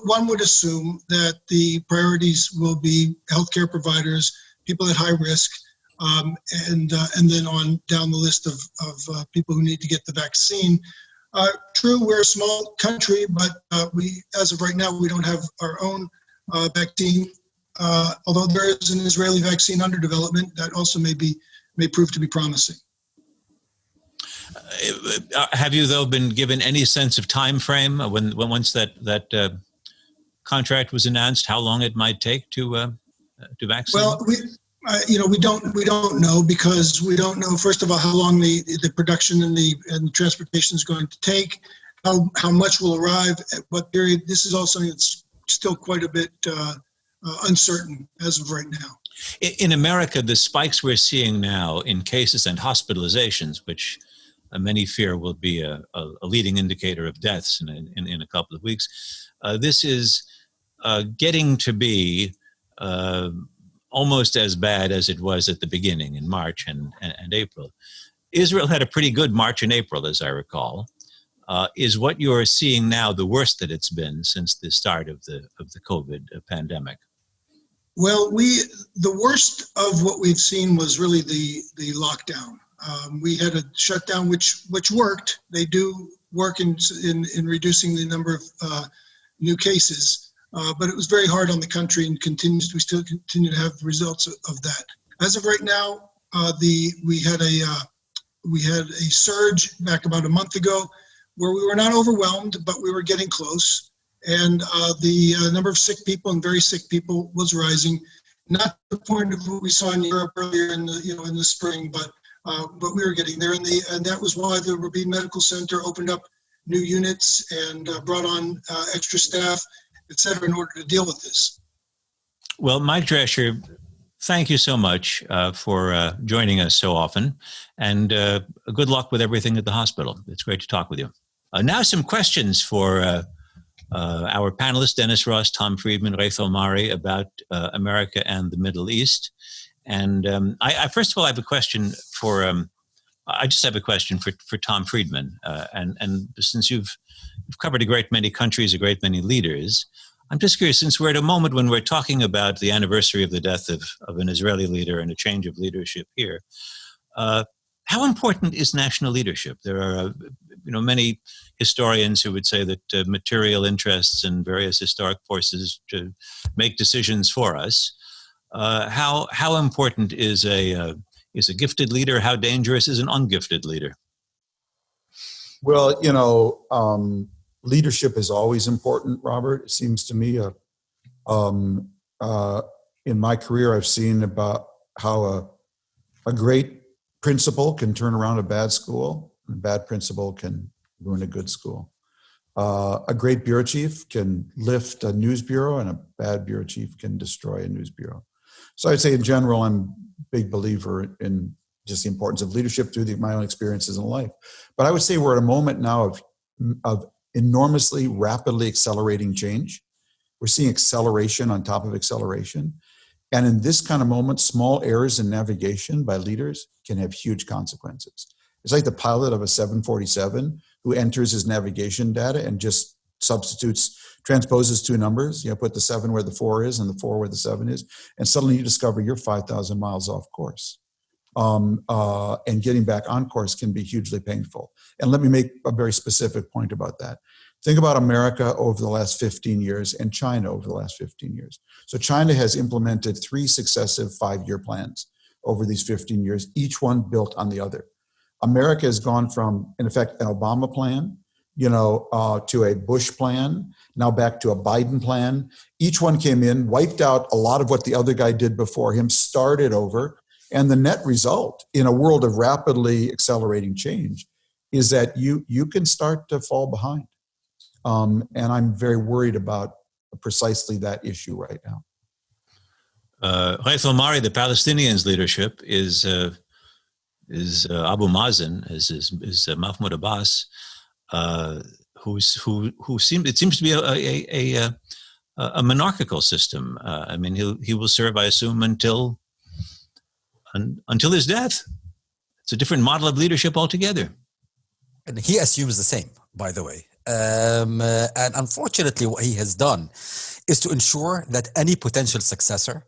one would assume that the priorities will be healthcare providers, people at high risk, and then on down the list of people who need to get the vaccine. True, we're a small country, but as of right now, we don't have our own vaccine. Although there is an Israeli vaccine under development, that also may prove to be promising. Have you, though, been given any sense of time frame when once that contract was announced, how long it might take to vaccinate? Well, we don't know, because we don't know, first of all, how long the production and the transportation is going to take, how much will arrive at what period. This is all something that's still quite a bit uncertain as of right now. In America, the spikes we're seeing now in cases and hospitalizations, which many fear will be a leading indicator of deaths in a couple of weeks, this is getting to be almost as bad as it was at the beginning in March and April. Israel had a pretty good March and April, as I recall. Is what you're seeing now the worst that it's been since the start of the COVID pandemic? Well, the worst of what we've seen was really the lockdown. We had a shutdown which worked. They do work in reducing the number of new cases, but it was very hard on the country and we still continue to have results of that. As of right now, we had a surge back about a month ago where we were not overwhelmed, but we were getting close. And the number of sick people and very sick people was rising, not to the point of what we saw in Europe earlier in the spring, but we were getting there. And that was why the Rabin Medical Center opened up new units and brought on extra staff, et cetera, in order to deal with this. Well, Mike Dreischer, thank you so much for joining us so often, and good luck with everything at the hospital. It's great to talk with you. Now some questions for our panelists, Dennis Ross, Tom Friedman, Ghaith Al-Omari, about America and the Middle East. And I first of all, I have a question for, I just have a question for Tom Friedman. And since you've covered a great many countries, a great many leaders, I'm just curious, since we're at a moment when we're talking about the anniversary of the death of an Israeli leader and a change of leadership here, how important is national leadership? There are, many historians who would say that material interests and various historic forces to make decisions for us. How important is a gifted leader? How dangerous is an ungifted leader? Well, leadership is always important, Robert. It seems to me, in my career, I've seen about how a great principal can turn around a bad school, and a bad principal can ruin a good school. A great bureau chief can lift a news bureau, and a bad bureau chief can destroy a news bureau. So I'd say in general, I'm a big believer in just the importance of leadership through my own experiences in life. But I would say we're at a moment now of enormously rapidly accelerating change. We're seeing acceleration on top of acceleration. And in this kind of moment, small errors in navigation by leaders can have huge consequences. It's like the pilot of a 747 who enters his navigation data and just transposes two numbers, put the 7 where the 4 is and the 4 where the 7 is, and suddenly you discover you're 5,000 miles off course. And getting back on course can be hugely painful. And let me make a very specific point about that. Think about America over the last 15 years and China over the last 15 years. So China has implemented 3 successive 5-year plans over these 15 years, each one built on the other. America has gone from, in effect, an Obama plan, to a Bush plan, now back to a Biden plan. Each one came in, wiped out a lot of what the other guy did before him, started over. And the net result in a world of rapidly accelerating change is that you can start to fall behind. And I'm very worried about precisely that issue right now. Ghaith Al-Omari, the Palestinians' leadership is Abu Mazen, is Mahmoud Abbas, who seems to be a monarchical system. I mean, he will serve, I assume, until his death. It's a different model of leadership altogether. And he assumes the same, by the way. And unfortunately, what he has done is to ensure that any potential successor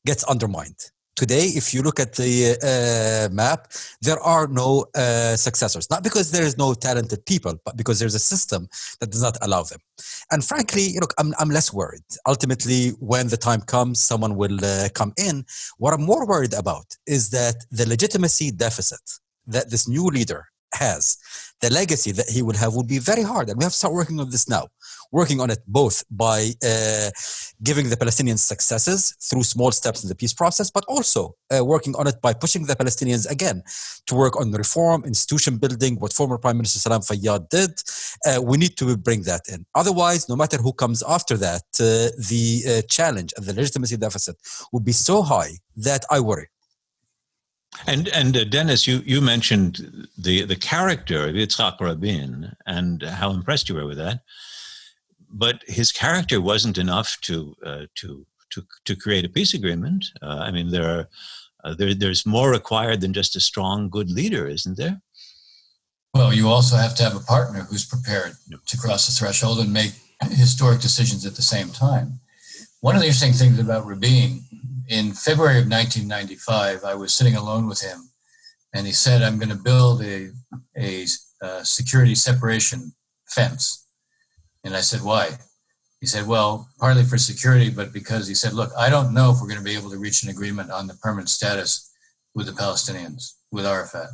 gets undermined. Today, if you look at the map, there are no successors. Not because there is no talented people, but because there's a system that does not allow them. And frankly, I'm less worried. Ultimately, when the time comes, someone will come in. What I'm more worried about is that the legitimacy deficit that this new leader has, the legacy that he will have will be very hard. And we have to start working on this now. working on it both by giving the Palestinians successes through small steps in the peace process, but also working on it by pushing the Palestinians again to work on reform, institution building, what former Prime Minister Salam Fayyad did. We need to bring that in. Otherwise, no matter who comes after that, the challenge and the legitimacy deficit will be so high that I worry. And Dennis, you mentioned the character of Yitzhak Rabin and how impressed you were with that, but his character wasn't enough to create a peace agreement. I mean, there's more required than just a strong, good leader, isn't there? Well, you also have to have a partner who's prepared to cross the threshold and make historic decisions at the same time. One of the interesting things about Rabin, in February of 1995, I was sitting alone with him, and he said, I'm going to build a security separation fence. And I said, why? He said, well, partly for security, but because he said, look, I don't know if we're going to be able to reach an agreement on the permanent status with the Palestinians, with Arafat.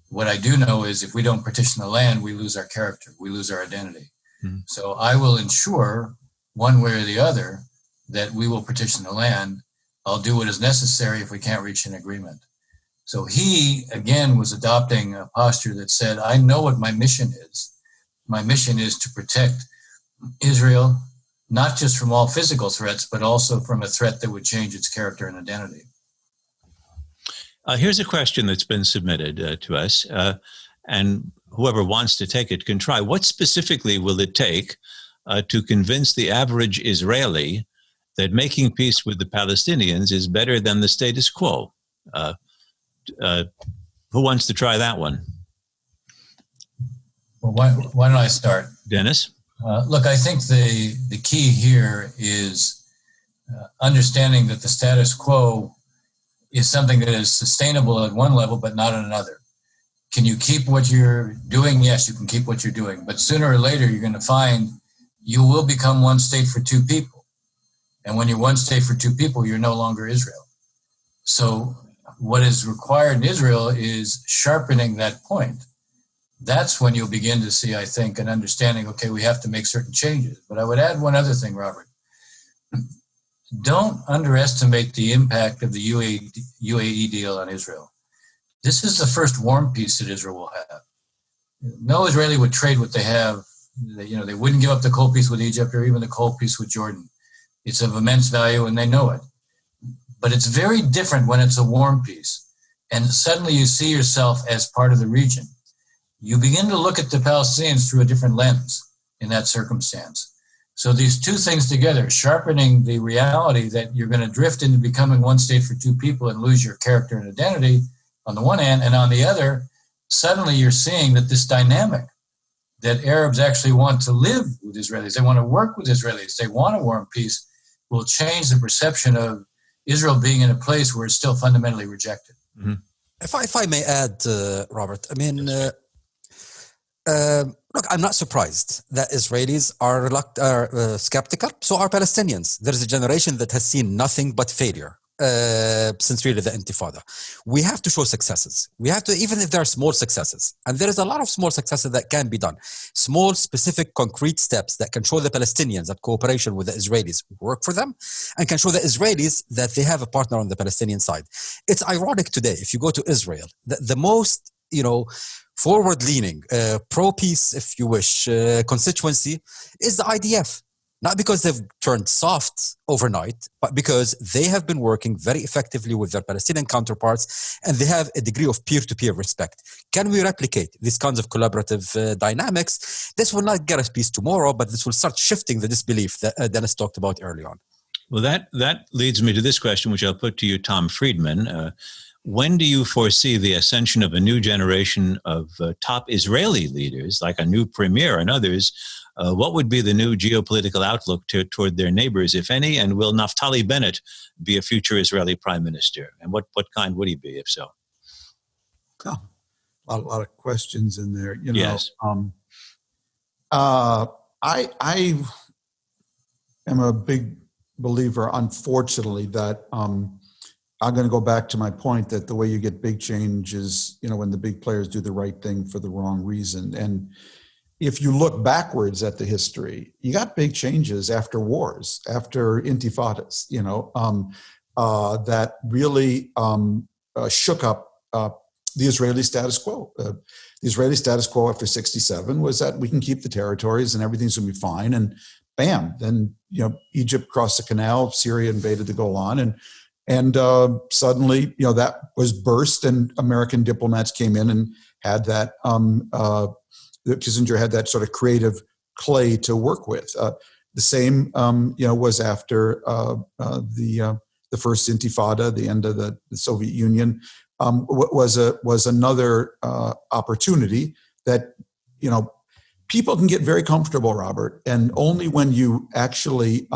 What I do know is if we don't partition the land, we lose our character, we lose our identity. Mm-hmm. So I will ensure one way or the other that we will partition the land. I'll do what is necessary if we can't reach an agreement. So he, again, was adopting a posture that said, I know what my mission is. My mission is to protect Israel, not just from all physical threats, but also from a threat that would change its character and identity. Here's a question that's been submitted to us, and whoever wants to take it can try. What specifically will it take to convince the average Israeli that making peace with the Palestinians is better than the status quo? Who wants to try that one? Well, why don't I start? Dennis? Look, I think the key here is understanding that the status quo is something that is sustainable at one level, but not at another. Can you keep what you're doing? Yes, you can keep what you're doing. But sooner or later, you're going to find you will become one state for two people. And when you're one state for two people, you're no longer Israel. So what is required in Israel is sharpening that point. That's when you'll begin to see, I think, an understanding, okay, we have to make certain changes. But I would add one other thing, Robert. Don't underestimate the impact of the UAE deal on Israel. This is the first warm peace that Israel will have. No Israeli would trade what they have. They wouldn't give up the cold peace with Egypt or even the cold peace with Jordan. It's of immense value and they know it. But it's very different when it's a warm peace. And suddenly you see yourself as part of the region. You begin to look at the Palestinians through a different lens in that circumstance. So these two things together, sharpening the reality that you're going to drift into becoming one state for two people and lose your character and identity on the one hand, and on the other, suddenly you're seeing that this dynamic that Arabs actually want to live with Israelis, they want to work with Israelis, they want a warm peace, will change the perception of Israel being in a place where it's still fundamentally rejected. Mm-hmm. If I may add, Robert, I mean, look, I'm not surprised that Israelis are skeptical. So are Palestinians. There is a generation that has seen nothing but failure since really the Intifada. We have to show successes. We have to, even if there are small successes, and there is a lot of small successes that can be done, small, specific, concrete steps that can show the Palestinians that cooperation with the Israelis work for them, and can show the Israelis that they have a partner on the Palestinian side. It's ironic today, if you go to Israel, the most, forward-leaning, pro-peace, if you wish, constituency is the IDF. Not because they've turned soft overnight, but because they have been working very effectively with their Palestinian counterparts, and they have a degree of peer-to-peer respect. Can we replicate these kinds of collaborative dynamics? This will not get us peace tomorrow, but this will start shifting the disbelief that Dennis talked about early on. Well, that leads me to this question, which I'll put to you, Tom Friedman. When do you foresee the ascension of a new generation of top Israeli leaders, like a new premier and others? What would be the new geopolitical outlook toward their neighbors, if any? And will Naftali Bennett be a future Israeli prime minister? And what kind would he be, if so? Oh, a lot of questions in there. Yes. I am a big believer, unfortunately, that I'm going to go back to my point that the way you get big change is, when the big players do the right thing for the wrong reason. And, if you look backwards at the history, you got big changes after wars, after intifadas, that really shook up the Israeli status quo. The Israeli status quo after 1967 was that we can keep the territories and everything's going to be fine. And bam, then Egypt crossed the canal, Syria invaded the Golan, and suddenly that was burst, and American diplomats came in and had that. Kissinger had that sort of creative clay to work with. The same, was after the first Intifada, the end of the Soviet Union, was another opportunity that people can get very comfortable, Robert, and only when you actually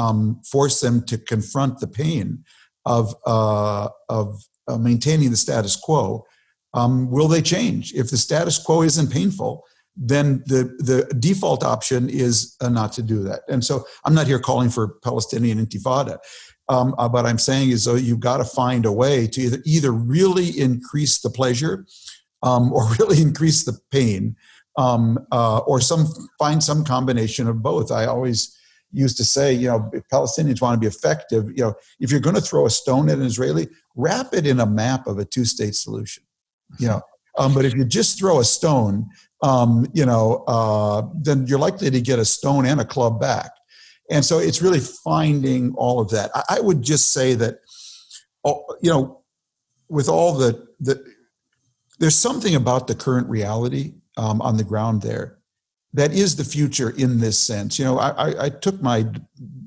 force them to confront the pain of maintaining the status quo will they change. If the status quo isn't painful, then the default option is not to do that. And so I'm not here calling for Palestinian Intifada. What I'm saying is, though, you've got to find a way to either really increase the pleasure or really increase the pain, or find some combination of both. I always used to say, if Palestinians want to be effective, if you're going to throw a stone at an Israeli, wrap it in a map of a two-state solution. But if you just throw a stone, then you're likely to get a stone and a club back. And so it's really finding all of that. I would just say that, with all there's something about the current reality on the ground there that is the future in this sense. I took my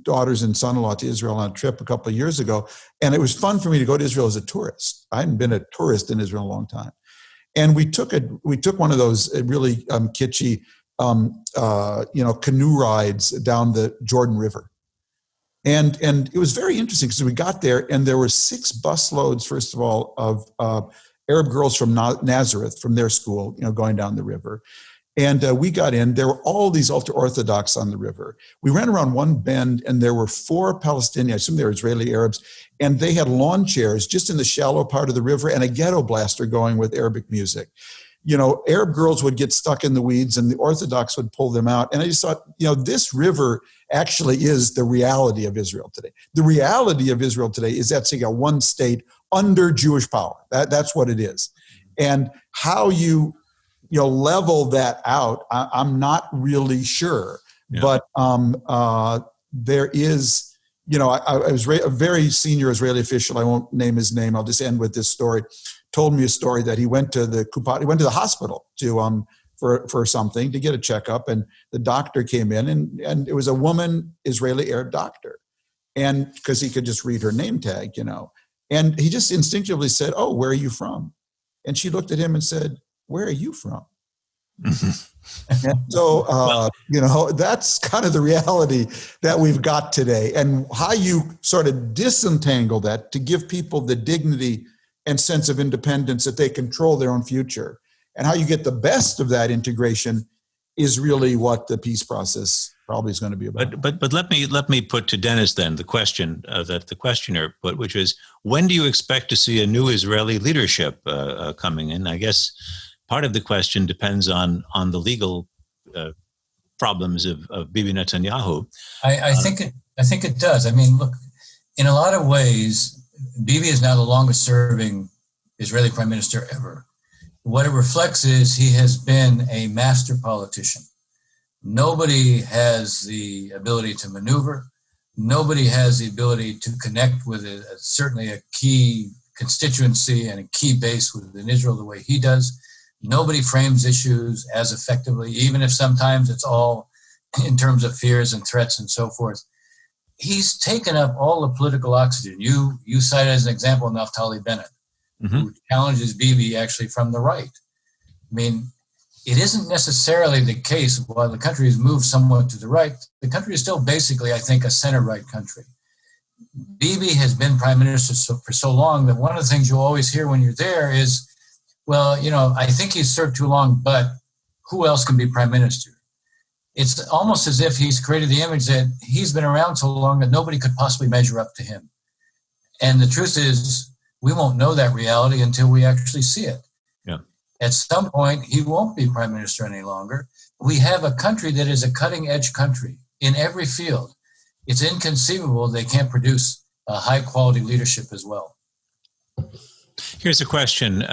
daughters and son-in-law to Israel on a trip a couple of years ago, and it was fun for me to go to Israel as a tourist. I hadn't been a tourist in Israel in a long time. And we took one of those really kitschy, canoe rides down the Jordan River. And it was very interesting because we got there and there were 6 busloads, first of all, of Arab girls from Nazareth, from their school, going down the river. And we got in, there were all these ultra-Orthodox on the river. We ran around one bend and there were 4 Palestinians, I assume they were Israeli Arabs, and they had lawn chairs just in the shallow part of the river and a ghetto blaster going with Arabic music. Arab girls would get stuck in the weeds and the Orthodox would pull them out. And I just thought, this river actually is the reality of Israel today. The reality of Israel today is that's a one state under Jewish power. That's what it is. And how you level that out, I'm not really sure. Yeah. But there is, I was a very senior Israeli official, I won't name his name, I'll just end with this story, told me a story that he went to the hospital to for something, to get a checkup, and the doctor came in and it was a woman, Israeli Arab doctor. And because he could just read her name tag, and he just instinctively said, "Oh, where are you from?" And she looked at him and said, "Where are you from?" And so, that's kind of the reality that we've got today, and how you sort of disentangle that to give people the dignity and sense of independence that they control their own future, and how you get the best of that integration is really what the peace process probably is going to be about. But let me put to Dennis then the question that the questioner put, which is, when do you expect to see a new Israeli leadership coming in? I guess part of the question depends on the legal problems of Bibi Netanyahu. I think it does. I mean, look, in a lot of ways, Bibi is now the longest serving Israeli prime minister ever. What it reflects is he has been a master politician. Nobody has the ability to maneuver. Nobody has the ability to connect with certainly a key constituency and a key base within Israel the way he does. Nobody frames issues as effectively, even if sometimes it's all in terms of fears and threats and so forth. He's taken up all the political oxygen. You cited as an example Naftali Bennett, who challenges Bibi actually from the right. I mean, it isn't necessarily the case, while the country has moved somewhat to the right, the country is still basically, I think, a center-right country. Bibi has been prime minister for so long that one of the things you always hear when you're there is, well, I think he's served too long, but who else can be prime minister? It's almost as if he's created the image that he's been around so long that nobody could possibly measure up to him. And the truth is, we won't know that reality until we actually see it. Yeah. At some point, he won't be prime minister any longer. we have a country that is a cutting-edge country in every field. It's inconceivable they can't produce a high-quality leadership as well. Here's a question: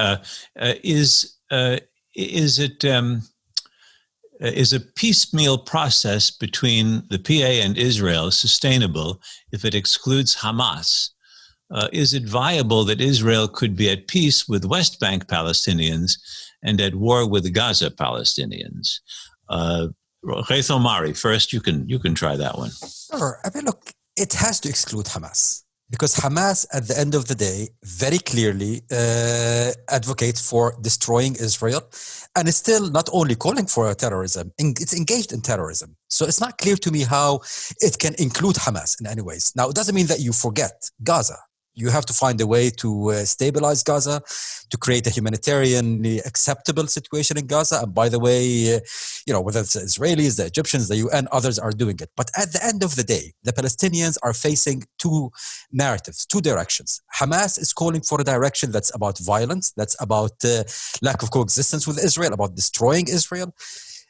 Is a piecemeal process between the PA and Israel sustainable if it excludes Hamas? Is it viable that Israel could be at peace with West Bank Palestinians and at war with the Gaza Palestinians? Ghaith Omari, first, you can try that one. Sure. I mean, look, it has to exclude Hamas because Hamas, at the end of the day, very clearly advocates for destroying Israel, and it's still not only calling for terrorism, it's engaged in terrorism. So it's not clear to me how it can include Hamas in any ways. Now, it doesn't mean that you forget Gaza. You have to find a way to stabilize Gaza, to create a humanitarianly acceptable situation in Gaza. And by the way, whether it's the Israelis, the Egyptians, the UN, others are doing it. But at the end of the day, the Palestinians are facing two narratives, two directions. Hamas is calling for a direction that's about violence, that's about lack of coexistence with Israel, about destroying Israel.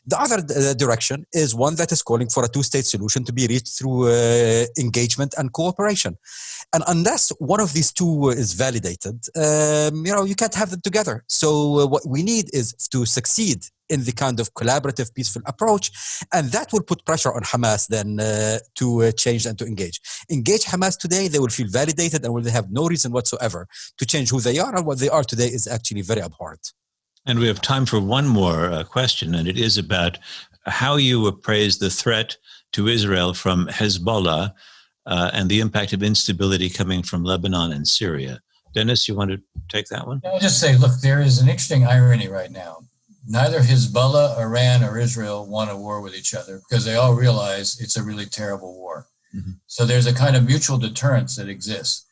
The other direction is one that is calling for a two-state solution to be reached through engagement and cooperation. And unless one of these two is validated, you can't have them together. So what we need is to succeed in the kind of collaborative, peaceful approach, and that will put pressure on Hamas then to change and to engage. Engage Hamas today, they will feel validated and will have no reason whatsoever to change who they are, and what they are today is actually very abhorrent. And we have time for one more question, and it is about how you appraise the threat to Israel from Hezbollah and the impact of instability coming from Lebanon and Syria. Dennis, you want to take that one? I'll just say, look, there is an interesting irony right now. Neither Hezbollah, Iran, or Israel want a war with each other because they all realize it's a really terrible war. Mm-hmm. So there's a kind of mutual deterrence that exists.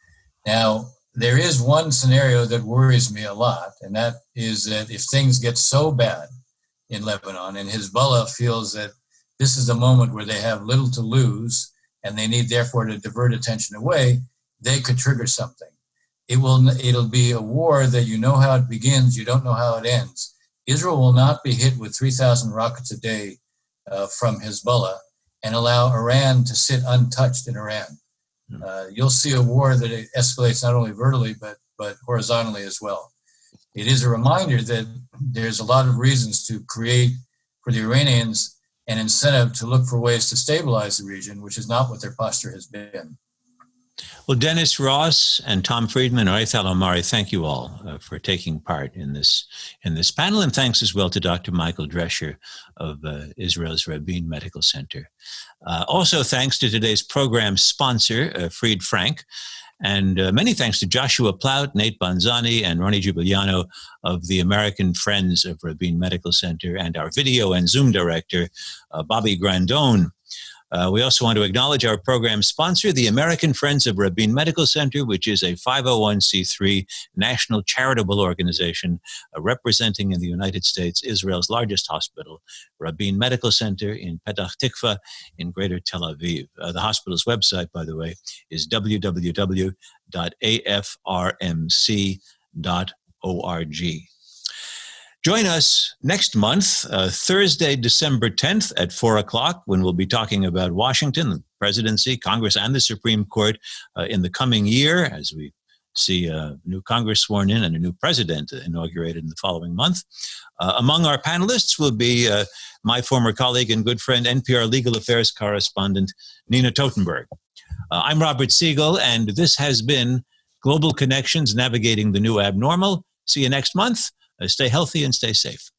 Now, there is one scenario that worries me a lot, and that is that if things get so bad in Lebanon and Hezbollah feels that this is the moment where they have little to lose and they need therefore to divert attention away, they could trigger something. It'll be a war that you know how it begins, you don't know how it ends. Israel will not be hit with 3,000 rockets a day from Hezbollah and allow Iran to sit untouched in Iran. You'll see a war that escalates not only vertically, but horizontally as well. It is a reminder that there's a lot of reasons to create for the Iranians an incentive to look for ways to stabilize the region, which is not what their posture has been. Well, Dennis Ross and Tom Friedman, Al-Omari, thank you all for taking part in this panel, and thanks as well to Dr. Michael Dreischer of Israel's Rabin Medical Center. Also, thanks to today's program sponsor, Fried Frank, and many thanks to Joshua Plout, Nate Bonzani, and Ronnie Giuliano of the American Friends of Rabin Medical Center, and our video and Zoom director, Bobby Grandone. We also want to acknowledge our program sponsor, the American Friends of Rabin Medical Center, which is a 501c3 national charitable organization representing in the United States Israel's largest hospital, Rabin Medical Center in Petach Tikva in Greater Tel Aviv. The hospital's website, by the way, is www.afrmc.org. Join us next month, Thursday, December 10th at 4 o'clock, when we'll be talking about Washington, the presidency, Congress, and the Supreme Court in the coming year, as we see a new Congress sworn in and a new president inaugurated in the following month. Among our panelists will be my former colleague and good friend, NPR Legal Affairs correspondent, Nina Totenberg. I'm Robert Siegel, and this has been Global Connections, Navigating the New Abnormal. See you next month. Stay healthy and stay safe.